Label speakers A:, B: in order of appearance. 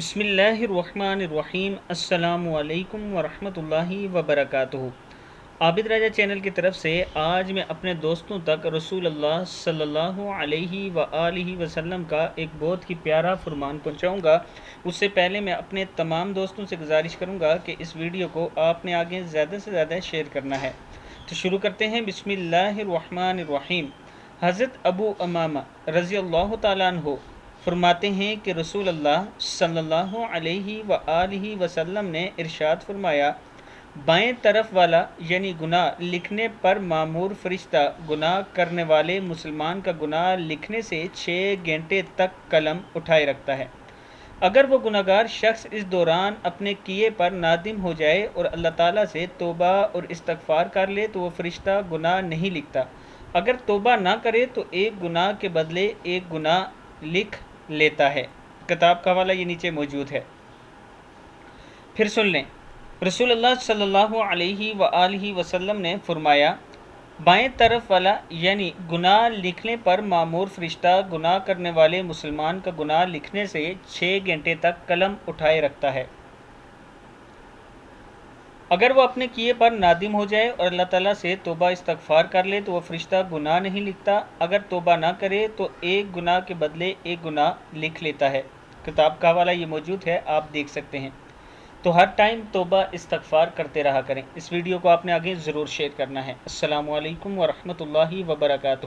A: بسم اللہ الرحمن الرحیم۔ السلام علیکم ورحمۃ اللہ وبرکاتہ۔ عابد راجہ چینل کی طرف سے آج میں اپنے دوستوں تک رسول اللہ صلی اللہ علیہ وآلہ وسلم کا ایک بہت ہی پیارا فرمان پہنچاؤں گا۔ اس سے پہلے میں اپنے تمام دوستوں سے گزارش کروں گا کہ اس ویڈیو کو آپ نے آگے زیادہ سے زیادہ شیئر کرنا ہے۔ تو شروع کرتے ہیں۔ بسم اللہ الرحمن الرحیم۔ حضرت ابو امامہ رضی اللہ تعالیٰ عنہ فرماتے ہیں کہ رسول اللہ صلی اللہ علیہ وآلہ وسلم نے ارشاد فرمایا، بائیں طرف والا یعنی گناہ لکھنے پر معمور فرشتہ گناہ کرنے والے مسلمان کا گناہ لکھنے سے 6 گھنٹے تک قلم اٹھائے رکھتا ہے۔ اگر وہ گناہگار شخص اس دوران اپنے کیے پر نادم ہو جائے اور اللہ تعالیٰ سے توبہ اور استغفار کر لے تو وہ فرشتہ گناہ نہیں لکھتا۔ اگر توبہ نہ کرے تو ایک گناہ کے بدلے ایک گناہ لکھ لیتا ہے۔ کتاب کا حوالہ یہ نیچے موجود ہے۔ پھر سن لیں۔ رسول اللہ صلی اللہ علیہ وآلہ وسلم نے فرمایا، بائیں طرف والا یعنی گناہ لکھنے پر معمور فرشتہ گناہ کرنے والے مسلمان کا گناہ لکھنے سے 6 گھنٹے تک قلم اٹھائے رکھتا ہے۔ اگر وہ اپنے کیے پر نادم ہو جائے اور اللہ تعالیٰ سے توبہ استغفار کر لے تو وہ فرشتہ گناہ نہیں لکھتا۔ اگر توبہ نہ کرے تو ایک گناہ کے بدلے ایک گناہ لکھ لیتا ہے۔ کتاب کا حوالہ یہ موجود ہے، آپ دیکھ سکتے ہیں۔ تو ہر ٹائم توبہ استغفار کرتے رہا کریں۔ اس ویڈیو کو آپ نے آگے ضرور شیئر کرنا ہے۔ السلام علیکم ورحمۃ اللہ وبرکاتہ۔